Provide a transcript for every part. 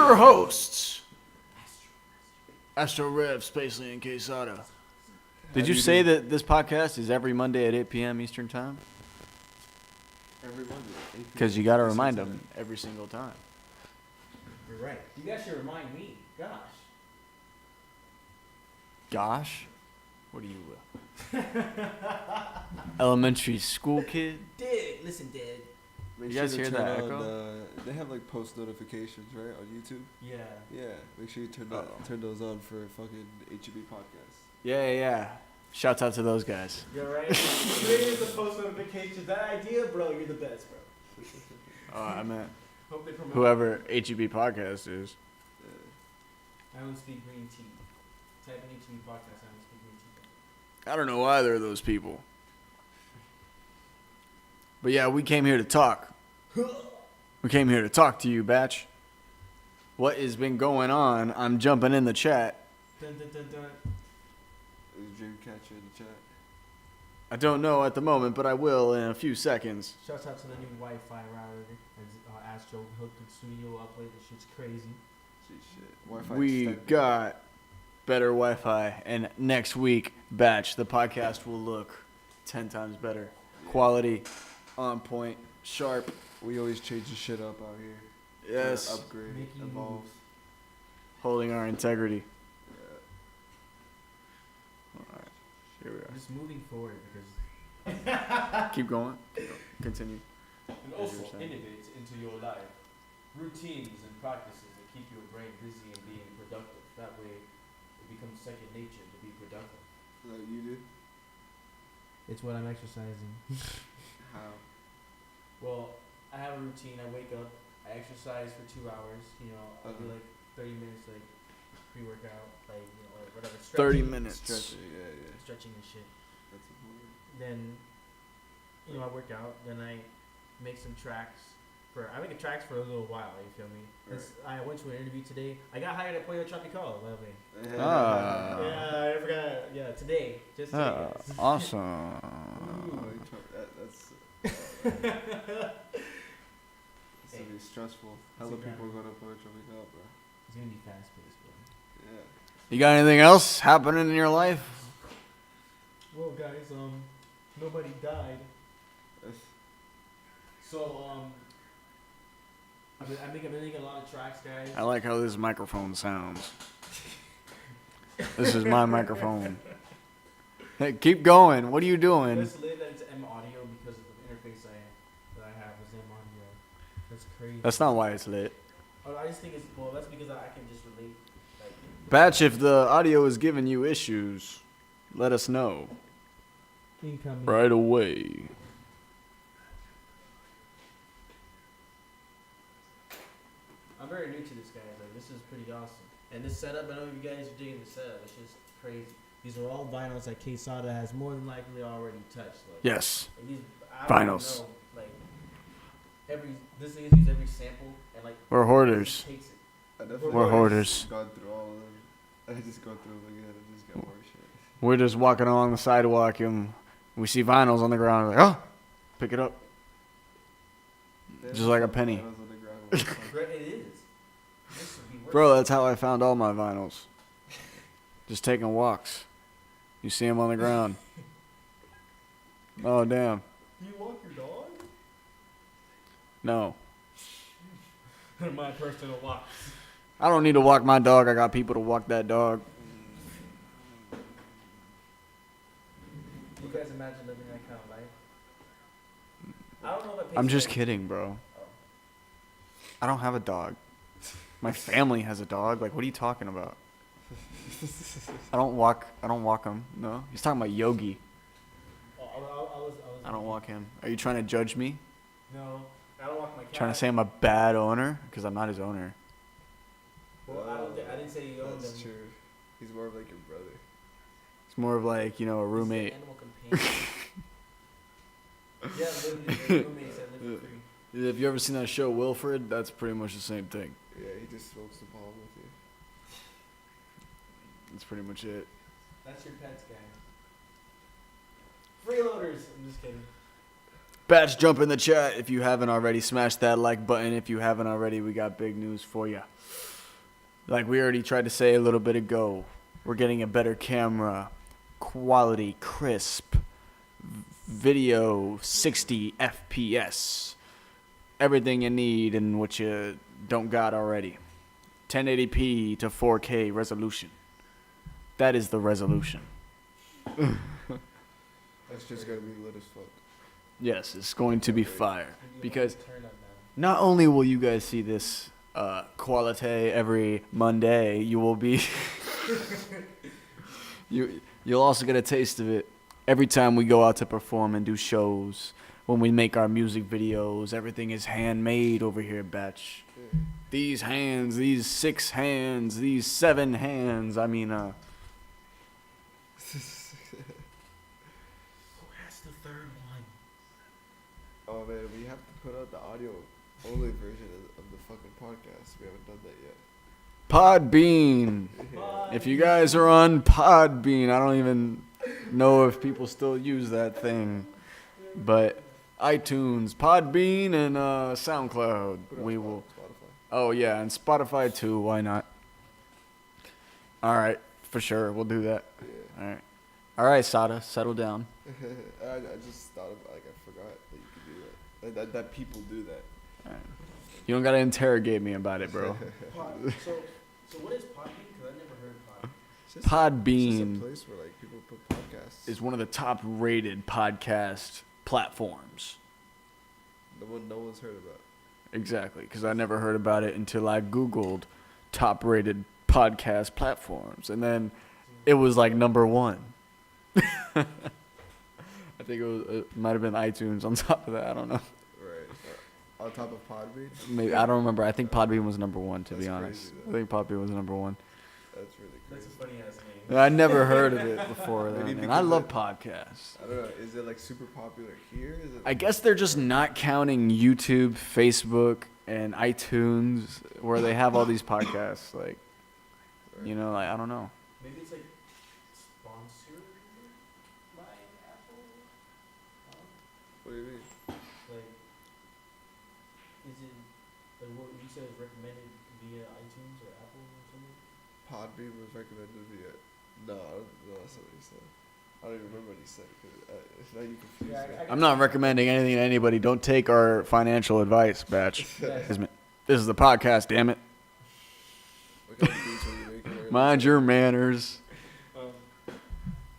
your hosts, AZTRO REV, SPVCLEE, and KAYSADA. Did you say that this podcast is every Monday at 8 p.m. Eastern Time? Every Monday. Because you got to remind them every single time. You're right. You guys should remind me. Gosh. Gosh? What are you, elementary school kid? Dig. Listen, Dad. Make You guys to hear turn that on echo? they have like post notifications, right, on YouTube? Yeah. Yeah. Make sure you turn those on for fucking HEB podcast. Yeah. Shouts out to those guys. You're right. Created the post notifications. That idea, bro. You're the best, bro. I meant Hope they promote. whoever HEB podcast is. I don't speak green tea. Type in HEB podcast. I don't speak green tea. I don't know either of those people. But yeah, we came here to talk. We came here to talk to you, Batch. What has been going on? I'm jumping in the chat. Dun, dun, dun, dun. Is Dreamcatcher in the chat? I don't know at the moment, but I will in a few seconds. Shouts out to the new Wi-Fi router. Astro hooked the studio up late. This shit's crazy. Shit. Wi-Fi We extended. got better Wi-Fi, and next week, Batch, the podcast will look 10 times better. Quality, on point, sharp. We always change the shit up out here. Yes, Upgrade, Making evolve. moves. holding our integrity. Yeah. All right, here we Just moving forward because. are. Keep going. Continue. And As also you were saying. innovate into your life. Routines and practices that keep your brain busy and being productive. That way, it becomes second nature to be productive. Like you do? It's what I'm exercising. How? Well, I have a routine. I wake up, I exercise for 2 hours. You know, I'll do like 30 minutes, like pre-workout, like or whatever. 30 Stretching, minutes. Stretching, yeah. Stretching and shit. That's important. Then, I work out. Then I make some tracks. I make tracks for a little while. You feel me? I went to an interview today. I got hired at Pollo Tropical, by the way. Ah. Yeah, I forgot. Yeah, today. Just today. Ah, guys. awesome. Ooh, that's it's gonna be stressful. Hella It's a people are gonna Pollo Tropical, bro. It's gonna be fast paced, bro. Yeah. You got anything else happening in your life? Well, guys, nobody died. So, I've been making a lot of tracks, guys. I like how this microphone sounds. This is my microphone. Hey, keep going. What are you doing? It's lit that it's M audio because of the interface that I have is M audio. That's crazy. That's not why it's lit. I just think it's that's because I can just relate. Like, Batch, if the audio is giving you issues, let us know incoming. right away. I'm very new to this, guys. Like, this is pretty awesome. And this setup, I know you guys are digging the setup. It's just crazy. These are all vinyls that KAYSADA has more than likely already touched. Like, Yes. like these, I Vinyls. Don't know, like this thing is used every sample and like. We're hoarders. Takes it. I definitely We're hoarders. gone through all of them. I just go through them again and just get more shit. We're just walking along the sidewalk and we see vinyls on the ground. We're like, oh, pick it up. Just like a penny. I was on the ground all the time. It is. This would be worse. Bro, that's how I found all my vinyls. Just taking walks. You see them on the ground. Oh, damn. Do you walk your dog? No. My personal walks. I don't need to walk my dog. I got people to walk that dog. You guys imagine living that kind of life? I don't know if it pays I'm just rent. kidding, bro. Oh. I don't have a dog. My family has a dog. Like, what are you talking about? I don't walk him. No. He's talking about Yogi. Oh, I was. I don't walk him. Are you trying to judge me? No, I don't walk my cat. Trying to say I'm a bad owner? Because I'm not his owner. Well, I didn't say you owned That's them. true. He's more of like your brother. It's more of like, a roommate. He's an animal companion. Yeah, literally, roommates that live for free. If you ever seen that show Wilfred, that's pretty much the same thing. Yeah, he just smokes the ball with you. That's pretty much it. That's your pets, guy. Freeloaders. I'm just kidding. Batch, jump in the chat if you haven't already. Smash that like button if you haven't already. We got big news for you. Like we already tried to say a little bit ago, we're getting a better camera, quality, crisp, video, 60 FPS, everything you need and what you don't got already. 1080p to 4K resolution. That is the resolution. That's just gonna be lit as fuck. Yes, it's going to be fire. Because Turn up not only will you guys see this quality every Monday, you will be you'll also get a taste of it every time we go out to perform and do shows. When we make our music videos, everything is handmade over here, Batch. Yeah. These hands, these 6 hands, these 7 hands. I mean, Who has the third one? Oh man, we have to put out the audio only version of the fucking podcast. We haven't done that yet. Podbean. If you guys are on Podbean, I don't even know if people still use that thing, but iTunes, Podbean, and SoundCloud. Put it on We will. Spotify. Oh yeah, and Spotify too. Why not? All right, for sure, we'll do that. Yeah. All right, Sada, settle down. I just thought of I forgot that you could do that. That people do that. All right. You don't gotta interrogate me about it, bro. So what is Podbean? Because I never heard of Podbean. It's just a Podbean place where like people put podcasts. is one of the top-rated podcast platforms. The one no one's heard about. Exactly, because I never heard about it until I Googled top-rated podcast platforms, and then it was like number 1. I think it might have been iTunes on top of that. I don't know. Right. On top of Podbean. Maybe I don't remember. I think Podbean was number 1, to be That's honest. crazy, I though. think Podbean was number 1. That's really That's crazy. a funny ass name. I never heard of it before Maybe then, and I because love it- podcasts. I don't know. Is it like super popular here? Is it? I guess they're just not counting YouTube, Facebook, and iTunes, where they have all these podcasts. Like, you know, like I don't know. Maybe it's like sponsored by Apple. What do you mean? Like, is it like what you said is recommended via iTunes or Apple or something? Podbean was recommended via. No, that's not what he said. I don't even remember what he said. Cause now you confused Yeah, me. I'm not recommending anything to anybody. Don't take our financial advice, Batch. This is the podcast, damn it. What kind of beats were you making earlier? Mind your manners. Um,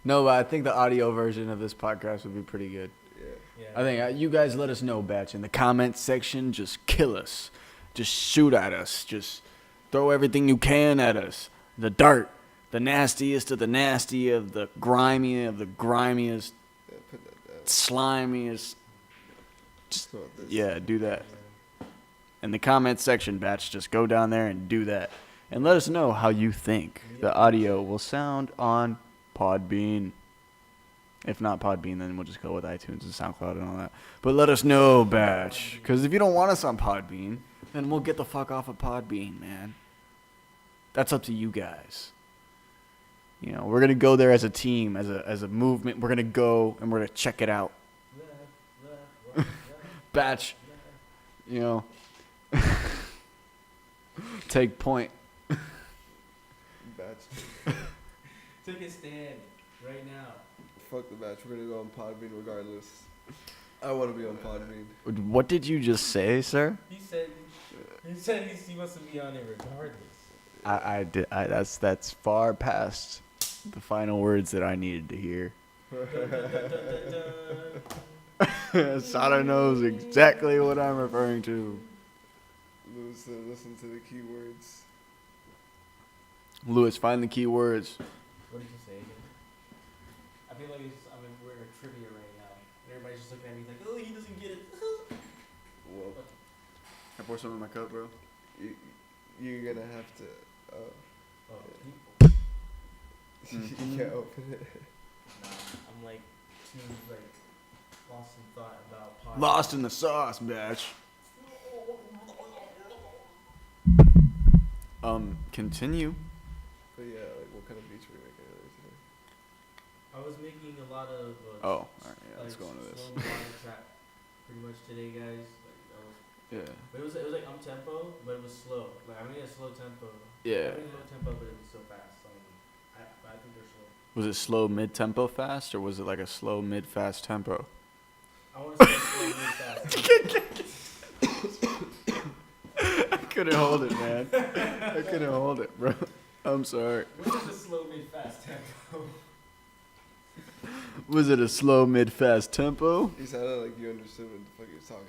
No, but I think the audio version of this podcast would be pretty good. Yeah. yeah. I think you guys let us know, Batch, in the comment section. Just kill us. Just shoot at us. Just throw everything you can at us. The dart. The nastiest of the nasty of the grimy of the grimiest, Yeah, put that down. slimiest. Just about this. Yeah, do that. In the comment section, Batch, just go down there and do that. And let us know how you think the audio will sound on Podbean. If not Podbean, then we'll just go with iTunes and SoundCloud and all that. But let us know, Batch. Because if you don't want us on Podbean, then we'll get the fuck off of Podbean, man. That's up to you guys. You know, we're going to go there as a team, as a movement. We're going to go and we're going to check it out. Batch, you know, take point. Batch. Take a stand right now. Fuck the batch. We're gonna go on Podbean regardless. I want to be on Podbean. What did you just say, sir? He said he wants to be on it regardless. I did. That's far past the final words that I needed to hear. Sada knows exactly what I'm referring to. Listen to the keywords. Lewis, find the key words. What did you say again? I feel like we're in a trivia right now. And everybody's just looking at me like, oh, he doesn't get it. Well, I pour some in my cup, bro. you're gonna have to. Oh, Yeah. people. You can't open it. Nah, I'm like too like lost in thought about podcast. Lost in the sauce, Batch. Continue. But yeah, like what kind of beats were you making earlier today? I was making a lot of Oh, alright, yeah, let's go into this. slow melodic trap pretty much today, guys. Like that was, Yeah. but it was like up tempo, but it was slow. Like I made a slow tempo. Yeah. Everything's low tempo, but it's so fast. So I think they're slow. Was it slow mid tempo fast, or was it like a slow mid fast tempo? I want to say slow really fast. I couldn't hold it, man. I couldn't hold it, bro. I'm sorry. Which is a slow mid fast tempo? Was it a slow mid fast tempo? You sounded like you understood what the fuck he was talking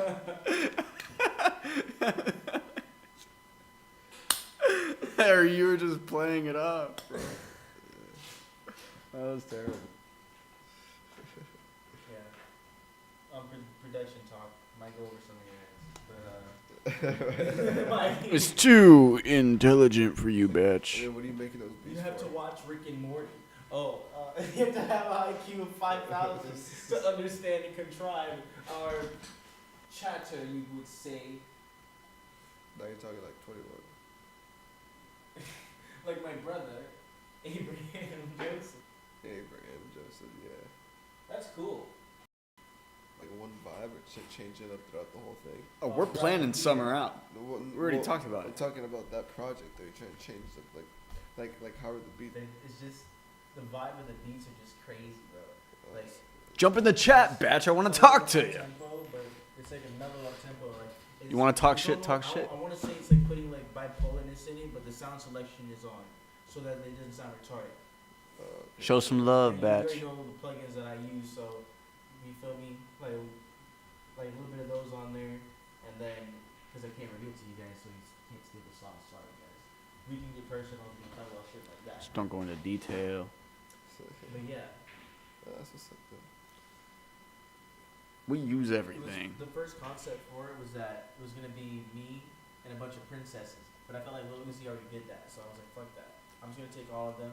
about. Or you were just playing it off, bro. That was terrible. Yeah. Production talk might go over some of your heads, but It's too intelligent for you, bitch. Yeah, what are you making those beats you have for? to watch Rick and Morty. Oh, you have to have an IQ of 5,000 to understand and contrive our chatter, you would say. Now you're talking like 21. Like my brother, Abraham Joseph. Abraham Joseph, yeah. That's cool. Like one vibe or change it up throughout the whole thing. Oh, we're planning summer out. No, We already talked about I'm it. talking about that project that you're trying to change the, like how are the beats? It's just, the vibe of the beats are just crazy, bro. Like, Jump in the chat, batch. I want to talk to you. tempo, but it's like another up tempo. Like, You want to talk it's shit? almost- Talk shit. I want to say it's like putting like bipolarness in it, but the sound selection is on, so that it doesn't sound retarded. Show some love, And batch. You already know the plugins that I use, so you feel me? Like a little bit of those on there, and then because I can't reveal to you guys, so you can't steal the sauce. Sorry, guys. We can get personal, we can talk about shit like that. Just don't go into detail. But yeah. That's what's up though. We use It was- everything. the first concept for it was that it was gonna be me and a bunch of princesses, but I felt like Lil Uzi already did that, so I was like, fuck that. I'm just gonna take all of them,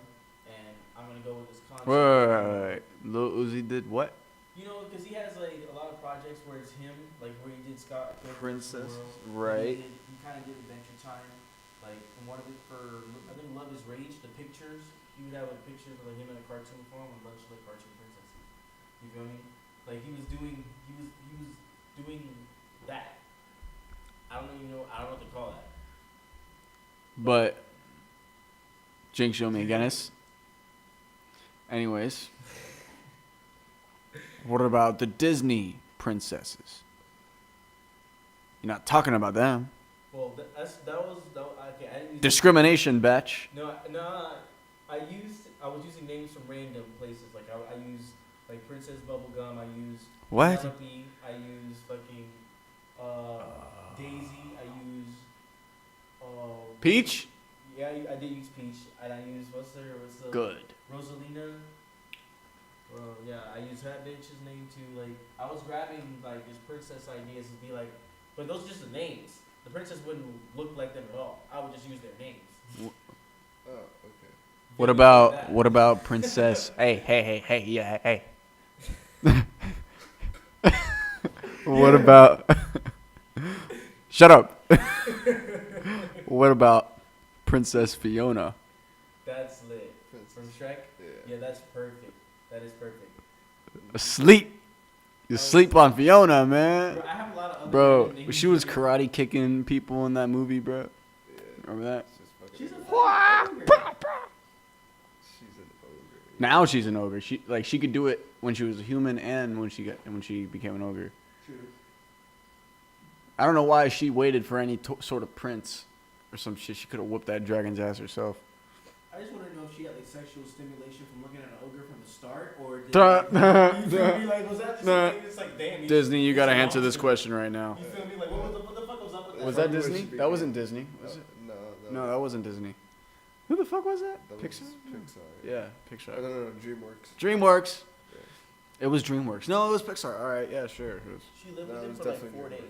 and I'm gonna go with this concept. Wait. Lil Uzi did what? You know, because he has like a lot of projects where it's him, like where he did Scott Princess, World. right. He kind of did Adventure Time, like and one of it for I think Love Is Rage. The pictures he would have like pictures of like him in a cartoon form and a bunch of like cartoon princesses. You feel me? Like he was doing that. I don't even know. I don't know what to call that. But Jinx showed me a Guinness. Anyways, what about the Disney princesses? You're not talking about them. Well, that was okay. I didn't use Discrimination, batch. No. I was using names from random places. Like I used like Princess Bubblegum. I used What? Penelope. I used fucking Daisy. I used Peach? Yeah, I did use Peach. And I used what's the Good. Rosalina. Well, yeah, I used that bitch's name too. Like I was grabbing like just princess ideas and be like, but those are just the names. The princess wouldn't look like them at all. I would just use their names. Oh, okay. What about Princess? hey, yeah, hey. What about? Shut up. What about Princess Fiona? That's lit. Princess. From Shrek? Yeah. Yeah, that's perfect. That is perfect. Asleep. You sleep on Fiona, man. Bro, I have a lot of other Bro, random names she was in it. karate kicking people in that movie, bro. Yeah. Remember that? It's just fucking She's a ogre. fucking ogre. She's an ogre. Now she's an ogre. She could do it when she was a human and when she became an ogre. True. I don't know why she waited for any sort of prince or some shit. She could have whooped that dragon's ass herself. I just want to know if she had like sexual stimulation from looking at an ogre from the start, or did you feel me? Like, was that just a thing? It's like, damn. Disney, you he's gotta a answer this monster. question right now. You feel me? Like, what the fuck was up with that? Was that Probably Disney? should be That good. wasn't Disney. Was it? No, No, that wasn't Disney. Who the fuck was that? that Pixar? was Pixar. Yeah, Oh, Pixar. no, DreamWorks. DreamWorks. Yeah. It was DreamWorks. No, it was Pixar. All right, yeah, sure. It was She lived No, with it him was for like definitely 4 days.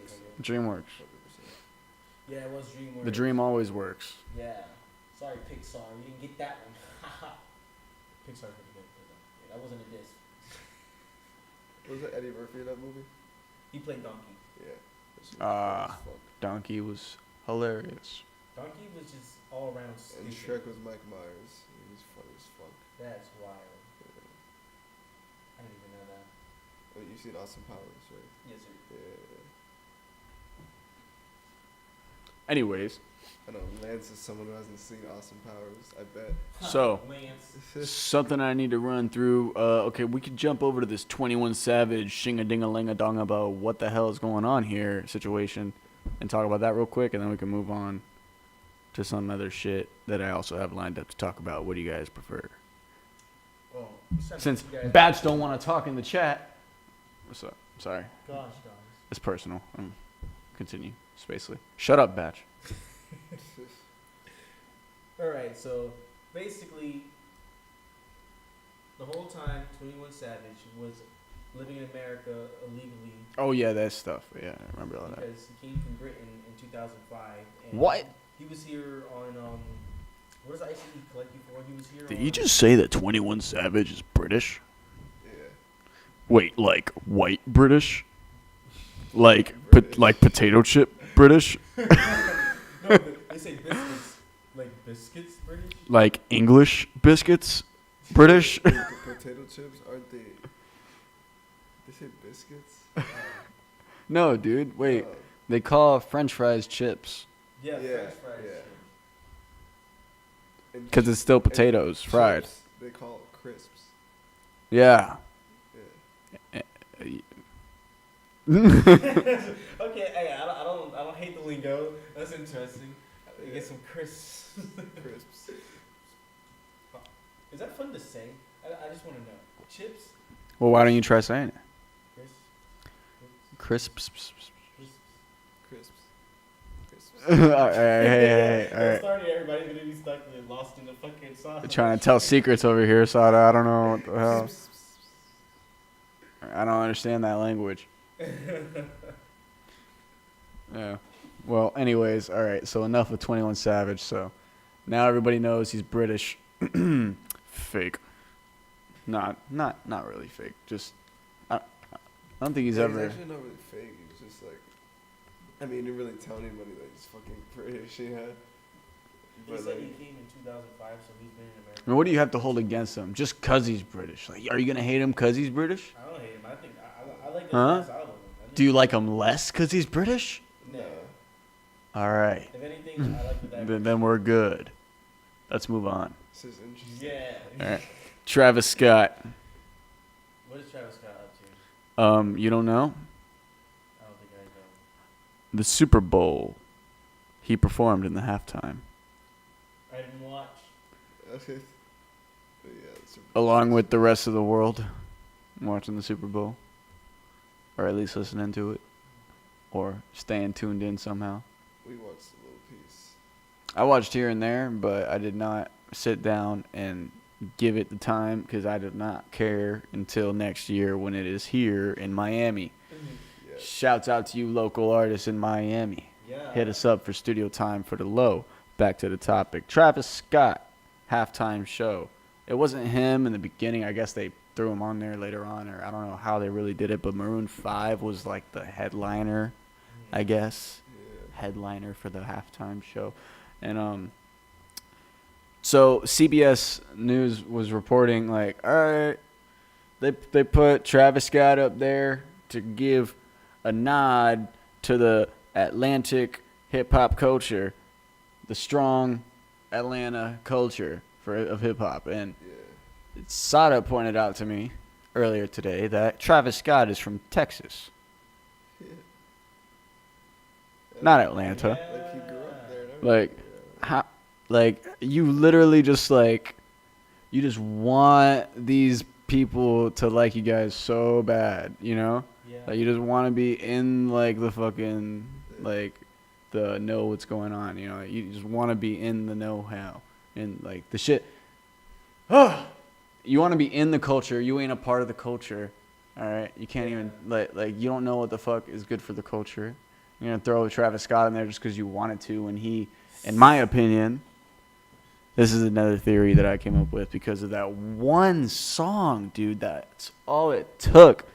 DreamWorks. DreamWorks. 100%. Yeah, it was DreamWorks. The dream always works. Yeah. Sorry, Pixar. You didn't get that one. Pixar pretty good. Yeah, that wasn't a diss. Was it Eddie Murphy in that movie? He played Donkey. Yeah. That shit was Ah. funny as fuck. Donkey was hilarious. Donkey was just all around And stupid. Shrek was Mike Myers. He was funny as fuck. That's wild. Yeah. I didn't even know that. Oh, you've seen Austin Powers, right? Yes, sir. Yeah. Anyways, I know Lance is someone who hasn't seen Austin Powers. I bet. so Lance. something I need to run through. Okay, we could jump over to this 21 Savage shing-a-ding-a-ling-a-dong about what the hell is going on here situation and talk about that real quick, and then we can move on to some other shit that I also have lined up to talk about. What do you guys prefer? Well, Since you guys- Bats don't want to talk in the chat. What's up? Sorry. Gosh. It's personal. Continue. Spacely. Shut up, Batch. Alright, so basically, the whole time 21 Savage was living in America illegally Oh, yeah, that stuff. Yeah, I remember all that. because he came from Britain in 2005. And What? He was here on, what does ICE collect you for? He was here Did on... you just say that 21 Savage is British? Yeah. Wait, like white British? Like British. like potato chip British? No, they say biscuits. Like biscuits, British? Like English biscuits British? The potato chips, aren't they? They say biscuits? No, dude. Wait. Oh. They call French fries chips Yeah, Yeah, French fries. yeah. And because it's still potatoes chips, fried. They call it crisps. Yeah. Yeah. Okay, hey, I don't hate the lingo. That's interesting. You get some crisps. Crisps. Is that fun to say? I just want to know. Chips, Well, why don't you try saying it? crisps, Crisps. crisps. Crisps. Crisps. All right, hey, all right. Sorry, everybody's gonna be stuck and lost in the fucking sauce. Trying to tell secrets over here, Sada. I don't know what the hell. I don't understand that language. Yeah. Well, anyways, all right. So enough of 21 Savage. So now everybody knows he's British. Fake. Not really fake. Just I don't think he's Yeah, ever. He's actually not really fake. He's just like, I mean, he didn't really tell anybody that he's fucking British. Yeah. He But said like, he came in 2005, so he's been in America. I mean, what do you have to hold against him? Just cause he's British? Like, are you gonna hate him cause he's British? I don't hate him. I think I like the Huh? best out of him. I think- Do you like him less cause he's British? No. All right. If anything, I like the diversity. Then we're good. Let's move on. this is interesting. Yeah. All right. Travis Scott. What is Travis Scott up to? You don't know? I don't think I know. The Super Bowl. He performed in the halftime. I didn't watch. Okay. But yeah, it's Along with the rest of the world watching the Super Bowl. Or at least listening to it. Or staying tuned in somehow. we watched a little piece. I watched here and there, but I did not sit down and give it the time because I did not care until next year when it is here in Miami. Yeah. Shouts out to you local artists in Miami. Yeah. Hit us up for studio time for the low. Back to the topic. Travis Scott, halftime show. It wasn't him in the beginning. I guess they threw him on there later on, or I don't know how they really did it, but Maroon 5 was like the headliner, I guess. Yeah. Headliner for the halftime show. And so CBS News was reporting like, all right, they put Travis Scott up there to give a nod to the Atlantic hip hop culture, the strong Atlanta culture of hip hop. And Yeah. Sada pointed out to me earlier today that Travis Scott is from Texas, Yeah. not Atlanta. Like he grew up there. And everything. Like, Yeah. how, like you literally just like, you just want these people to like you guys so bad, you know? Yeah. Like you just want to be in like the fucking like the know what's going on, you know? You just want to be in the know-how and like the shit. You want to be in the culture. You ain't a part of the culture. All right, you can't even like you don't know what the fuck is good for the culture. You're gonna throw Travis Scott in there just because you wanted to, and he, in my opinion, this is another theory that I came up with because of that one song, dude. That's all it took.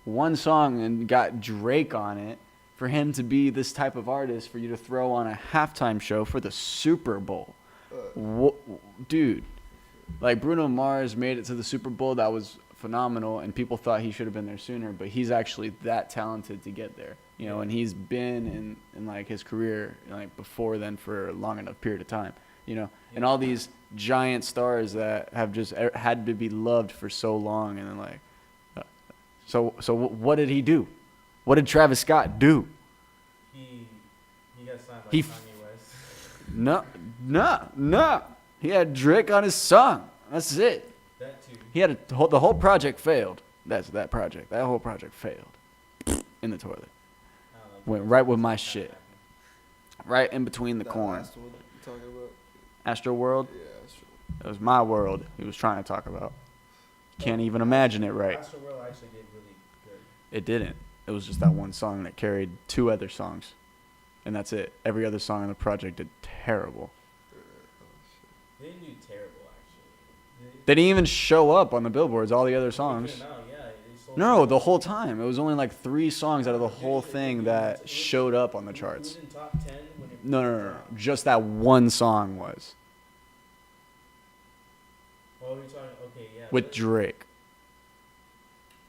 One song and got Drake on it for him to be this type of artist for you to throw on a halftime show for the Super Bowl. Dude, like Bruno Mars made it to the Super Bowl. That was phenomenal, and people thought he should have been there sooner, but he's actually that talented to get there, you know, and he's been in like his career like before then for a long enough period of time, you know, and all these giant stars that have just had to be loved for so long, and then like, so what did he do? What did Travis Scott do? He got signed by He Kanye West. No. He had Drake on his song. That's it. That too. He had the whole project failed. That's that project. That whole project failed in the toilet. I don't know, Went but right with my it's kinda shit. happened. Right in between the That corn. last one you're talking about? Astro World. Yeah, that's true. That was my world. He was trying to talk about. Can't even imagine it right. Astro World actually did really good. It didn't. It was just that one song that carried 2 other songs, and that's it. Every other song on the project did terrible. They didn't do terrible actually. They didn't even show up on the billboards. All the other songs. They came out, yeah, they sold No, out. the whole time. It was only like 3 songs out of the whole thing that showed up on the It charts. was in top 10 when it No. Just that one song was Oh, you're talking. Okay, yeah. with Drake.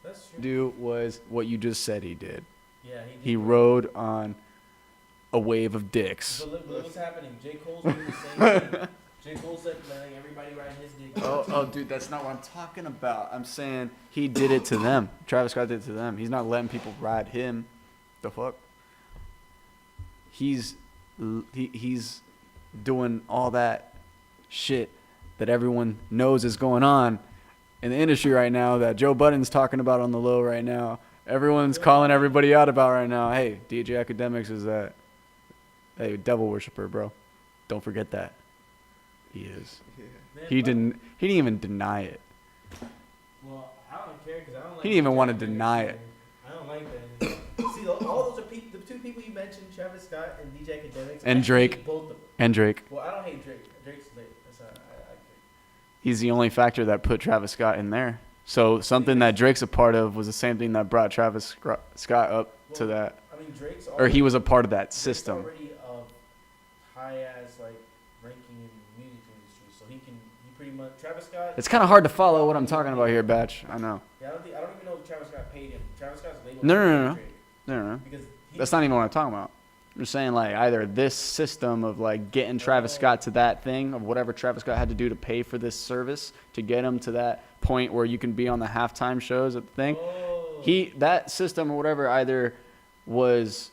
That's true. Dude was what you just said he did. Yeah, he did. He rode on a wave of dicks. But look what's happening. J. Cole's doing the same thing. J. Cole's like letting everybody ride his dick. Oh, dude, that's not what I'm talking about. I'm saying he did it to them. Travis Scott did it to them. He's not letting people ride him. The fuck? He's doing all that shit that everyone knows is going on in the industry right now, that Joe Budden's talking about on the low right now. Everyone's calling everybody out about right now. Hey, DJ Academics is that. Hey, devil worshiper, bro. Don't forget that. He is. Yeah. Man, He fuck- didn't even deny it. Well, I don't care because I don't like. He didn't even DJ want to Academics deny either. it. I don't like that. See, all those are the 2 people you mentioned, Travis Scott and DJ Academics. And I Drake. hate both of them. And Drake. Well, I don't hate Drake. Drake's lit. That's I Drake. He's the only factor that put Travis Scott in there. So something that Drake's a part of was the same thing that brought Travis Scott up to Well, that. I mean, Drake's Or he was a part of that Drake's system. already high as like ranking in the music industry, so he pretty much Travis Scott. It's kind of hard to follow what I'm talking about here, Batch. I know. Yeah, I don't even know if Travis Scott paid him. Travis Scott's label. No, paid no. Drake No. Because That's not even what I'm talking about. I'm just saying, like, either this system of, like, getting Travis Scott to that thing of whatever Travis Scott had to do to pay for this service to get him to that point where you can be on the halftime shows at the thing. Oh. That system or whatever either was,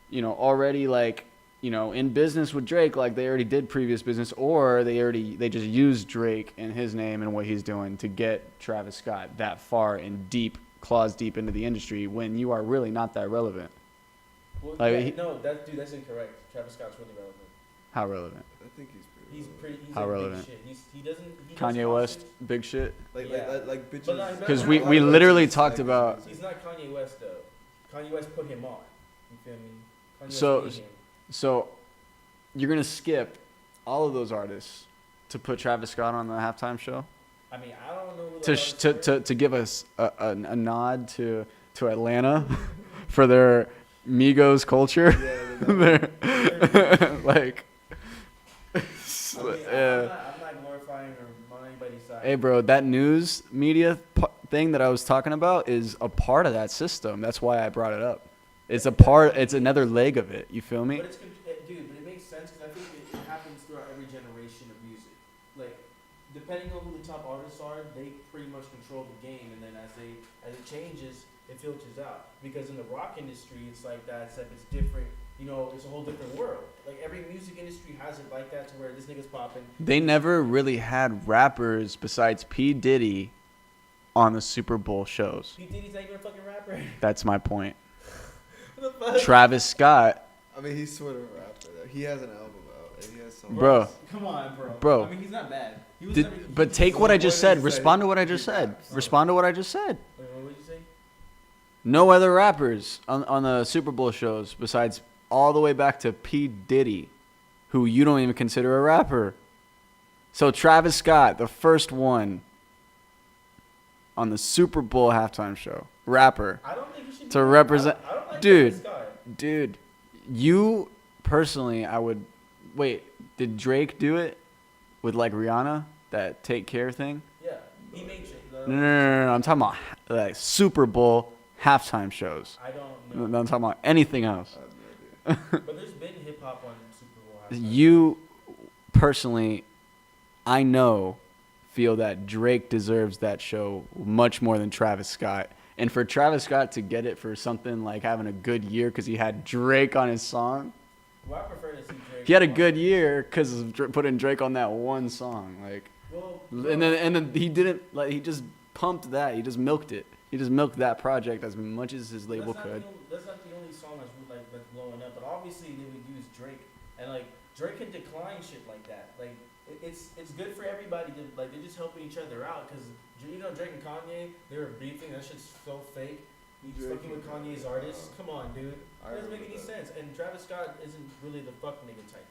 you know, already, like, you know, in business with Drake, like they already did previous business, or they just used Drake and his name and what he's doing to get Travis Scott that far and claws deep into the industry when you are really not that relevant. Well, Like, yeah, no, that's incorrect. Travis Scott's really relevant. How relevant? I think he's pretty. He's pretty. He's How like relevant? Big shit. He doesn't. He does Kanye West, concerts. big shit. Like, Yeah. like bitches. But not- Because not- we not- we not- literally bitches talked like about. his He's music. not Kanye West though. Kanye West put him on. You feel me? Kanye So- West made him. So you're gonna skip all of those artists to put Travis Scott on the halftime show I mean, I don't know who to those to give us a nod to Atlanta for their Migos culture. Yeah, Their- like, I mean, I'm not glorifying or on anybody's side. hey, bro, that news media thing that I was talking about is a part of that system. That's why I brought it up. It's a part. It's another leg of it. You feel me? But dude, but it makes sense because I think it happens throughout every generation of music. Like, depending on who the top artists are, they pretty much control the game, and then as it changes, it filters out. Because in the rock industry, it's like that, except it's different. You know, it's a whole different world. Like every music industry has it like that, to where this nigga's popping. They never really had rappers besides P. Diddy on the Super Bowl shows. P Diddy's not even a fucking rapper. That's my point. What the fuck? Travis Scott, I mean, he's sort of a rapper. Though. He has an album out, and he has some. Bro. Come on, bro. Bro. I mean, he's not bad. He was but take what I just said. What did he say? Respond to what I just He said. raps. Respond to what I just said. Wait, what did you say? No other rappers on the Super Bowl shows besides all the way back to P. Diddy, who you don't even consider a rapper. So Travis Scott, the first one on the Super Bowl halftime show, rapper. I don't think he should To be- represent- I don't like Dude. Travis Scott. Dude, you personally, I would wait. Did Drake do it with like Rihanna, that Take Care thing? Yeah. He made shit. No. I'm talking about like Super Bowl halftime shows. I don't No, know. I'm talking about anything else. I have no idea. But there's been hip hop on Super Bowl. halftime. You personally, I know, feel that Drake deserves that show much more than Travis Scott. And for Travis Scott to get it for something like having a good year because he had Drake on his song, Well, I prefer to see Drake. he had a on- good year because of putting Drake on that one song. Like, Well, and then he didn't like he just pumped that. He just milked it. He just milked that project as much as his label could. That's not the only song that's blowing up. But obviously they would use Drake, and like Drake can decline shit like that. Like it's good for everybody to like they're just helping each other out because you know Drake and Kanye they were beefing. That shit's so fake. He's Drake fucking with and- Kanye's artists. Come on, dude. I That doesn't make remember any that. sense. And Travis Scott isn't really the fuck nigga type.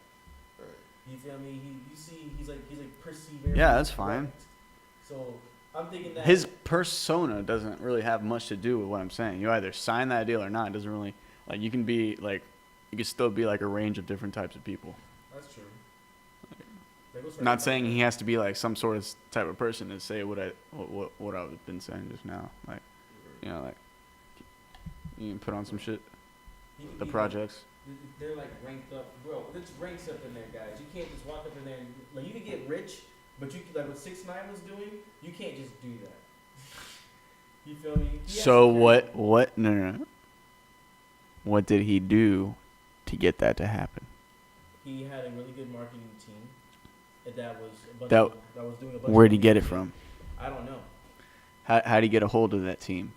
Right. You feel me? You see, he's like persevering. Yeah, that's fine. So I'm thinking that His persona doesn't really have much to do with what I'm saying. You either sign that deal or not. It doesn't really like you can be like you can still be like a range of different types of people. That's true. That goes for Not everybody. saying he has to be like some sort of type of person to say what I've been saying just now. Like you know, like you can put on some shit. The projects. They're like ranked up, bro. There's ranks up in there, guys. You can't just walk up in there and like you can get rich, but you like what 6ix9ine was doing. You can't just do that. You feel me? He has So to- what? No. What did he do to get that to happen? He had a really good marketing team. That was a bunch That- that was doing a bunch. Where'd he of get it from? I don't know. How'd he get a hold of that team?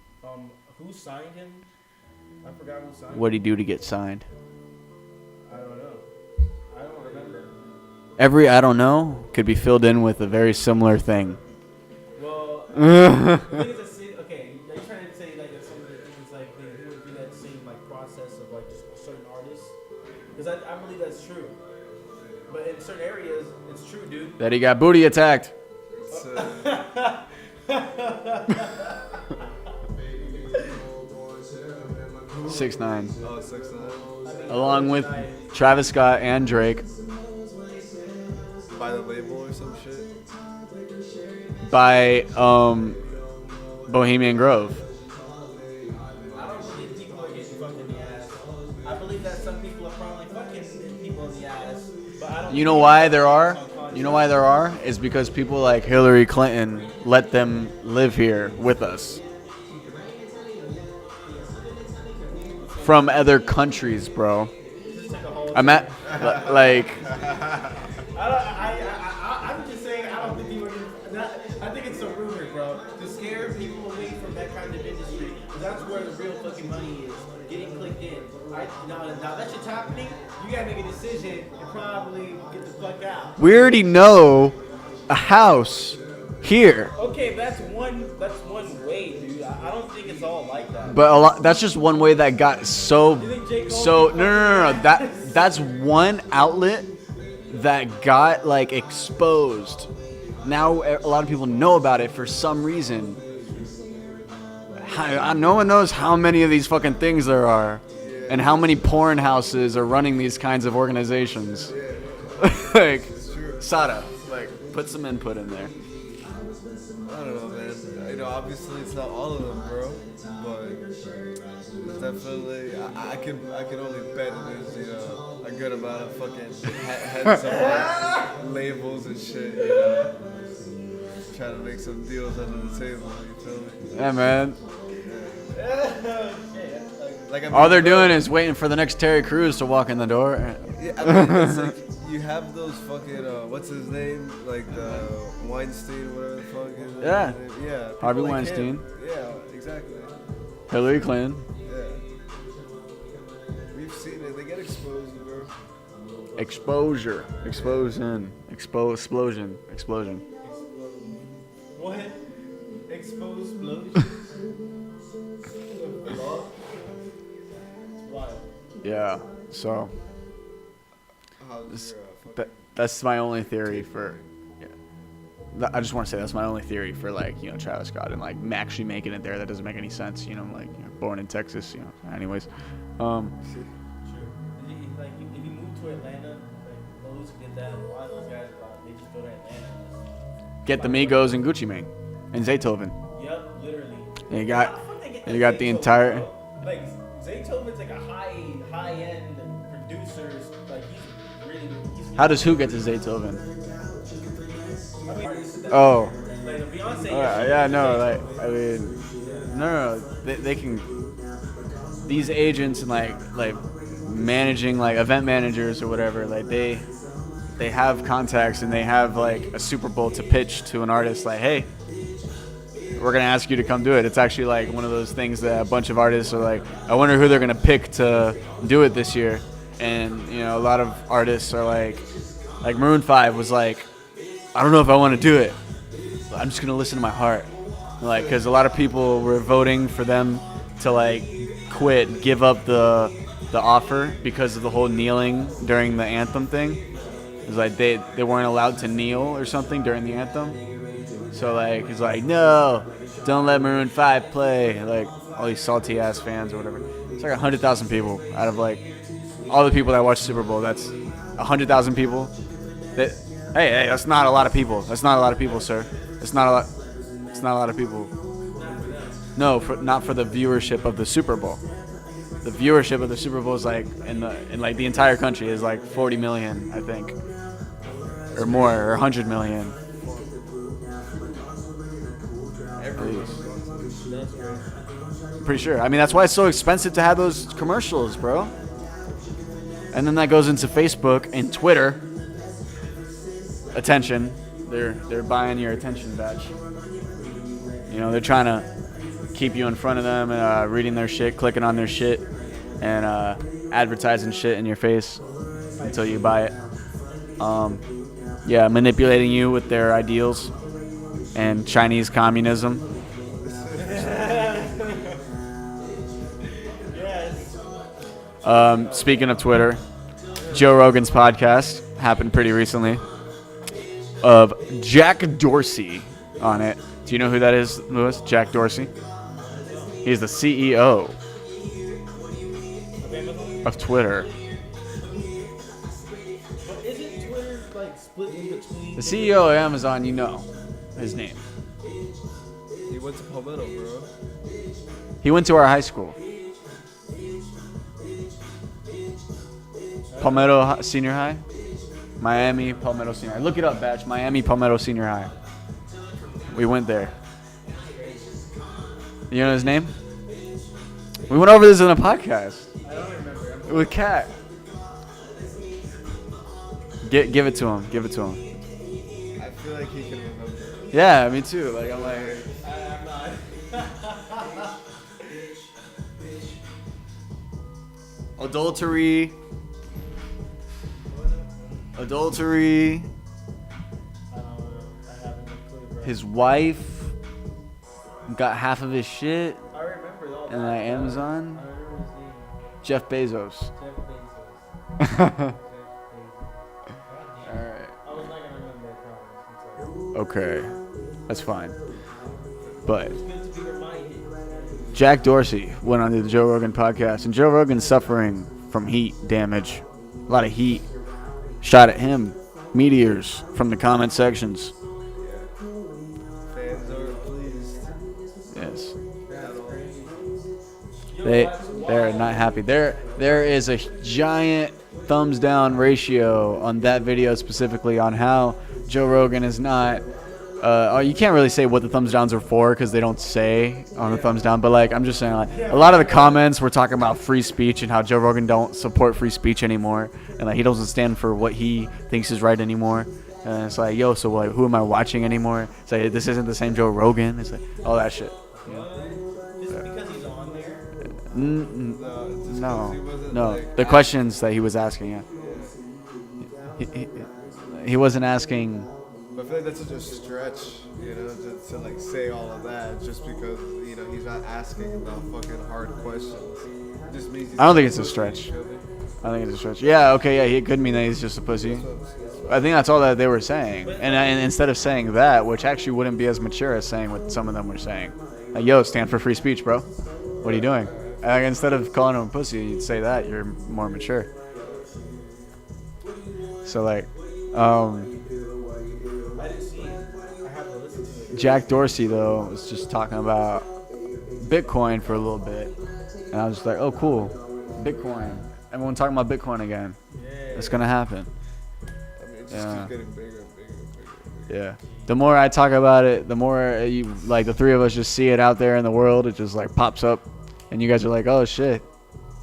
Who signed him? I forgot who signed. What'd he him. do to get signed? I don't know. I don't remember. Every I don't know could be filled in with a very similar thing. Well, the thing is, okay, are you trying to say like that some of the things like they would do that same like process of like just certain artists? Because I believe that's true. But in certain areas, it's true, dude. That he got booty attacked. It's, 6ix9ine, oh, 6ix9ine. along with Travis Scott and Drake, By the label or some shit. by Bohemian Grove. I don't believe people are getting fucked in the ass. I believe that some people are probably fucking people in the ass. But I don't. You know why there are? You know why there are? Is because people like Hillary Clinton let them live here with us. From other countries, bro. I'm at, like, I'm just saying, I don't think people are I think it's a rumor, bro. To scare people away from that kind of industry. Because that's where the real fucking money is. Getting clicked in. Now that shit's happening, you gotta make a decision and probably get the fuck out. we already know a house here. Okay, that's one way, dude. I don't think it's all like that. But a lot, that's just one way that got so no. That's one outlet that got like exposed. Now a lot of people know about it for some reason. No one knows how many of these fucking things there are, and how many porn houses are running these kinds of organizations. Like, Sada, like, put some input in there. I don't know, man. You know, obviously it's not all of them, bro. But it's definitely, I can only bet there's, you know, a good amount of fucking heads of like, labels and shit, you know. Trying to make some deals under the table, you feel me? Yeah, man. Like, I mean, All they're doing is waiting for the next Terry Crews to walk in the door. Yeah, I mean, it's like you have those fucking what's his name, like the Weinstein, whatever the fuck is it? Yeah. Yeah. people Harvey like Weinstein. him. Yeah, exactly. Hillary Clinton. Yeah. We've seen it. They get exposed, bro. Exposure. Explosion. Explosion. Explosion. What? Exposed explosion? It's wild. Yeah. So How's This- your fucking... that's my only theory for. Yeah. I just want to say that's my only theory for like Travis Scott and like actually making it there. That doesn't make any sense. Like born in Texas. Anyways. True. Like if you move to Atlanta, like those who did that, a lot of those guys, they just go to Atlanta. Get the Migos and Gucci Mane. and Zaytoven. Yep, literally. And you How got the fuck they get and that you got the Zaytoven, entire. bro? Like Zaytoven's like a high end producer. Like he's How does who get to Zaytoven? I mean, Oh. like Beyonce. Yeah, no, like I mean, no, they can. These agents and like managing like event managers or whatever, like they have contacts and they have like a Super Bowl to pitch to an artist. Like, hey, we're gonna ask you to come do it. It's actually like one of those things that a bunch of artists are like, I wonder who they're gonna pick to do it this year. And you know, a lot of artists are like Maroon 5 was like, I don't know if I want to do it. I'm just gonna listen to my heart, like, because a lot of people were voting for them to like quit, give up the offer because of the whole kneeling during the anthem thing. It was like they weren't allowed to kneel or something during the anthem. So like it's like, no, don't let Maroon 5 play. Like all these salty ass fans or whatever. It's like 100,000 people out of like all the people that watch Super Bowl. That's 100,000 people. That hey, that's not a lot of people. That's not a lot of people, sir. It's not a lot. It's not a lot of people. No, not for the viewership of the Super Bowl. The viewership of the Super Bowl is like in like the entire country is like 40 million, I think, or more, or 100 million. At least. I'm pretty sure. I mean, that's why it's so expensive to have those commercials, bro. And then that goes into Facebook and Twitter. Attention. They're buying your attention badge. You know, they're trying to keep you in front of them and reading their shit, clicking on their shit, and advertising shit in your face until you buy it. Yeah, manipulating you with their ideals and Chinese communism. Speaking of Twitter, Joe Rogan's podcast happened pretty recently of Jack Dorsey on it. Do you know who that is, Lewis? Jack Dorsey? He's the CEO of Twitter. But isn't Twitter like split in between? The CEO of Amazon, you know his name. He went to Palmetto, bro. He went to our high school. Palmetto Senior High? Miami Palmetto Senior High. Look it up, Batch. Miami Palmetto Senior High. We went there. You know his name? We went over this in a podcast. I don't remember. With Kat. Give it to him. Give it to him. I feel like he can remember. Yeah, me too. Like I'm like. I'm not. Adultery. Adultery. I haven't a clue, bro. His wife got half of his shit I remember all in that. like Amazon. I remember his name. Jeff Bezos. Jeff Bezos. Jeff Bezos. Alright. I was not gonna remember, I promise. I'm sorry. Okay. That's fine. But It's good to be reminded. Jack Dorsey went on the Joe Rogan podcast, and Joe Rogan's suffering from heat damage. A lot of heat shot at him. Meteors from the comment sections. Fans are pleased. Yes. That's crazy. They're not happy. There is a giant thumbs down ratio on that video specifically on how Joe Rogan is not. You can't really say what the thumbs downs are for because they don't say on the thumbs down. But like I'm just saying, like a lot of the comments were talking about free speech and how Joe Rogan don't support free speech anymore, and like he doesn't stand for what he thinks is right anymore. And it's like, yo, so like who am I watching anymore? It's like this isn't the same Joe Rogan. It's like all that shit. Just because he's on there. No. The questions that he was asking, yeah. He wasn't asking. But I feel like that's such a stretch, you know, to like say all of that just because, you know, he's not asking about fucking hard questions. It just means he's I don't think it's a stretch. I think it's a stretch. Yeah, okay, yeah, it could mean that he's just a pussy. I think that's all that they were saying. And instead of saying that, which actually wouldn't be as mature as saying what some of them were saying. Like, yo, stand for free speech, bro. What are you doing? Like, instead of calling him a pussy, you'd say that. You're more mature. So, like, I didn't see it. I have to listen to it. Jack Dorsey though was just talking about Bitcoin for a little bit, and I was just like, oh cool, Bitcoin. Everyone talking about Bitcoin again. Yeah. It's gonna happen. I mean, it just Yeah. keeps getting bigger and bigger and bigger and bigger. Yeah. The more I talk about it, the more you like the three of us just see it out there in the world. It just like pops up, and you guys are like, oh shit,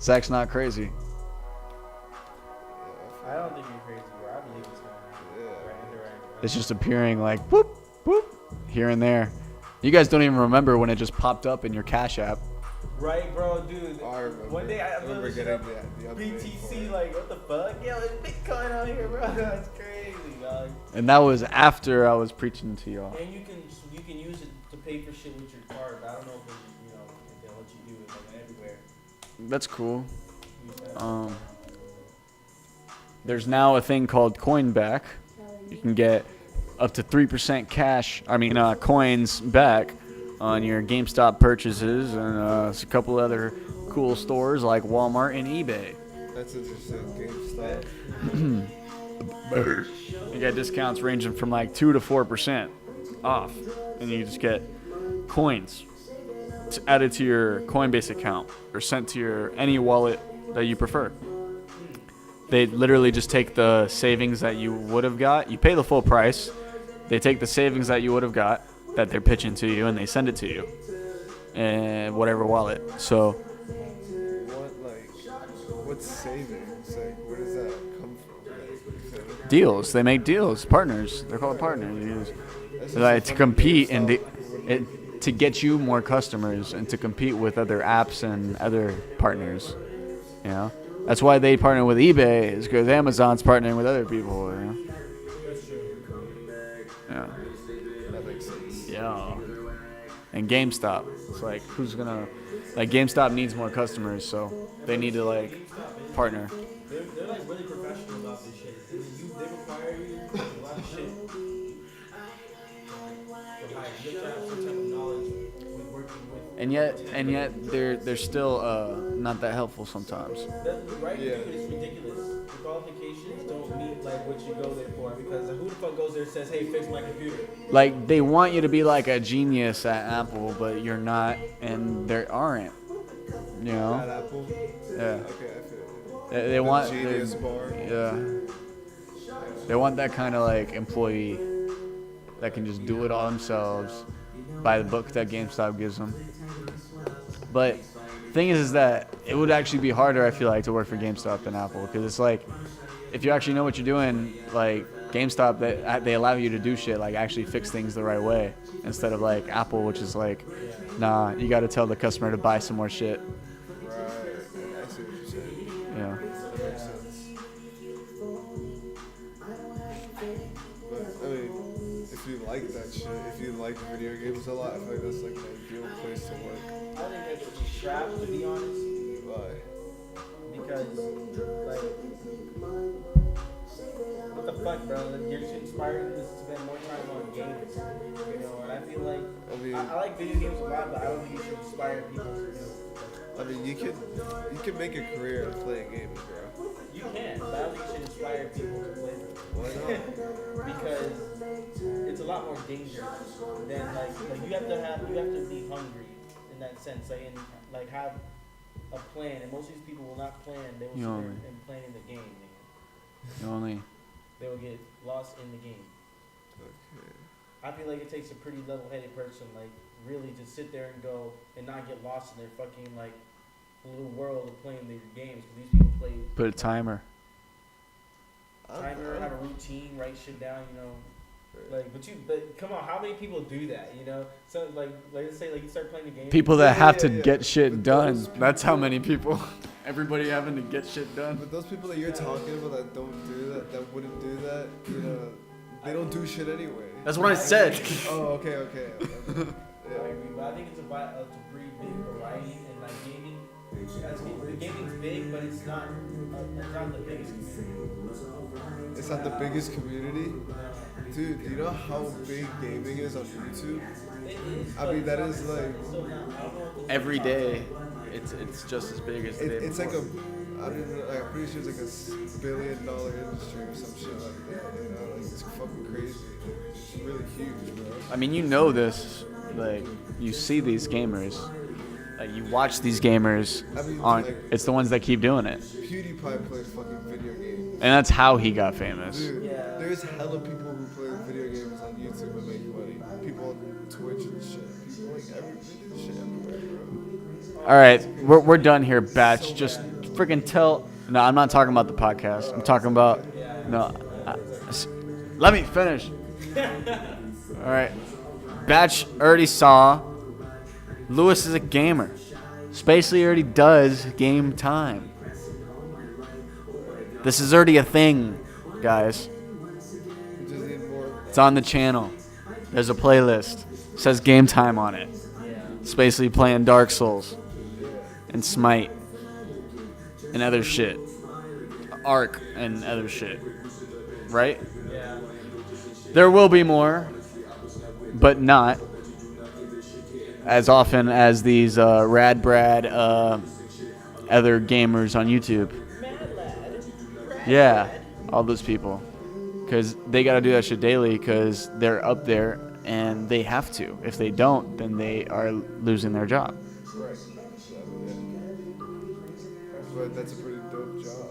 Zach's not crazy. I don't think you're crazy, bro. I believe it's going to happen. Yeah. Right. It's just appearing like whoop whoop here and there. You guys don't even remember when it just popped up in your Cash App. Right, bro, dude. I remember. One day I remember looked getting up the update for BTC, it. like, what the fuck? Yo, there's Bitcoin out here, bro. That's crazy, dog. And that was after I was preaching to y'all. And you can use it to pay for shit with your card. I don't know if if they'll let you do it like everywhere. That's cool. Use that. There's now a thing called Coinback. You can get up to 3% coins back on your GameStop purchases and a couple other cool stores like Walmart and eBay. That's interesting. GameStop. You get discounts ranging from like 2 to 4% off, and you just get coins added to your Coinbase account or sent to your any wallet that you prefer. They literally just take the savings that you would have got. You pay the full price. They take the savings that you would have got that they're pitching to you, and they send it to you, and whatever wallet. So What's savings? Like, where does that come from? Like, deals. They make deals. Partners. They're called partners. that's just Like a to fucking compete and GameStop. to get you more customers and to compete with other apps and other partners. You know, that's why they partner with eBay, is because Amazon's partnering with other people. You know? Yeah. That makes sense. Yeah. And GameStop. It's like GameStop needs more customers, so they need to like partner. They're like really professional about this shit. And they require you to do a lot of shit. You have to have some type of knowledge with working with. And yet they're still not that helpful sometimes. Right? Yeah. Dude, it's ridiculous. The qualifications don't meet like what you go there for, because who the fuck goes there and says, "Hey, fix my computer"? Like they want you to be like a genius at Apple, but you're not, and there aren't. You At know? Apple? Yeah. Okay, I feel it. They The want Genius bar. Yeah. They want that kind of like employee that can just do it all themselves, buy the book that GameStop gives them. But thing is that it would actually be harder, I feel like, to work for GameStop than Apple, because it's like if you actually know what you're doing, like GameStop, they allow you to do shit like actually fix things the right way, instead of like Apple, which is like, nah, you got to tell the customer to buy some more shit. Right. I see what you're saying. Yeah. That makes sense. But, I mean, if you like that shit, if you like video games a lot, I feel like that's like an ideal place to work. I think that's a trap, to be honest, Why? because like, what the fuck, bro? Like, you're just inspiring us to spend more time on games, you know. And I feel like I mean, I like video games a lot, but I don't think you should inspire people to do it. you can make a career of playing games, bro. You can, but I don't think you should inspire people to play them. Why not? Because it's a lot more dangerous than like you have to be hungry in that sense, and like have a plan. And most of these people will not plan; they will sit there and plan in the game. They will get lost in the game. Okay. I feel like it takes a pretty level-headed person, like really, to sit there and go and not get lost in their fucking like little world of playing their games. Because these people play Put a timer. timer, have a routine, write shit down, you know. Like, but come on, how many people do that, you know? So, like let's say, like, you start playing the game. People that have to yeah. get shit But done. those That's how many people. Everybody having to get shit done. But those people that you're talking about that don't do that, that wouldn't do that, you know, they don't do shit anyway. That's what I said. Oh, okay. I agree, but I think it's to breed big variety and like gaming. Gaming's big, but it's not the biggest community. It's not the biggest community? Dude, do you know how big gaming is on YouTube? It is. I mean, that is like, Still not. I don't know if it's Every day, it's just as big as the day it's before. like don't even know, like, I'm pretty sure it's like $1 billion industry or some shit like that. You know, like it's fucking crazy. It's really huge, bro. I mean, you know this. Like, you see these gamers. Like, you watch these gamers I mean, on. like, It's the ones that keep doing it. PewDiePie plays fucking video games. And that's how he got famous. Dude, Yeah. there's hella people who play video games on YouTube and make money. People on Twitch and shit. People like every shit everywhere, bro. All right, we're done here, Batch. Just freaking tell. No, I'm not talking about the podcast. I'm talking about. No. Let me finish. All right. Batch already saw. Lewis is a gamer. SPVCLEE already does game time. This is already a thing, guys. We just need more. It's on the channel. There's a playlist. It says game time on it. SPVCLEE playing Dark Souls and Smite and other shit. Ark and other shit. Right? Yeah. There will be more, but not as often as these Rad Brad other gamers on YouTube. Yeah, all those people. Because they got to do that shit daily because they're up there and they have to. If they don't, then they are losing their job. Right. But that's a pretty dope job.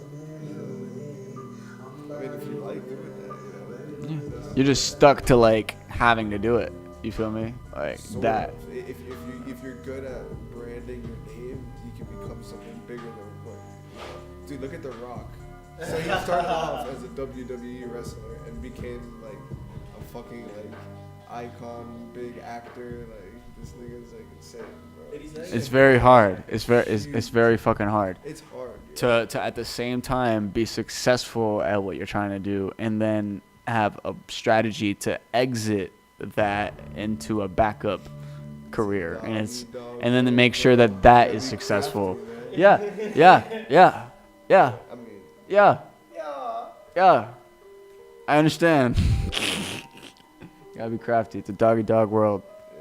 I mean, if you like doing that, you know. You're just stuck to like having to do it. You feel me? Like Sort that. of. If you're good at branding your name, you can become something bigger than what. Dude, look at The Rock. So he started off as a WWE wrestler and became like a fucking like icon, big actor. Like this nigga's like insane, bro. It's very hard. It's very fucking hard. It's hard. Yeah. To at the same time be successful at what you're trying to do and then have a strategy to exit that into a backup career and then to make sure that that is successful. Yeah. I mean, Yeah. I understand. Gotta be crafty. It's a doggy dog world. yeah.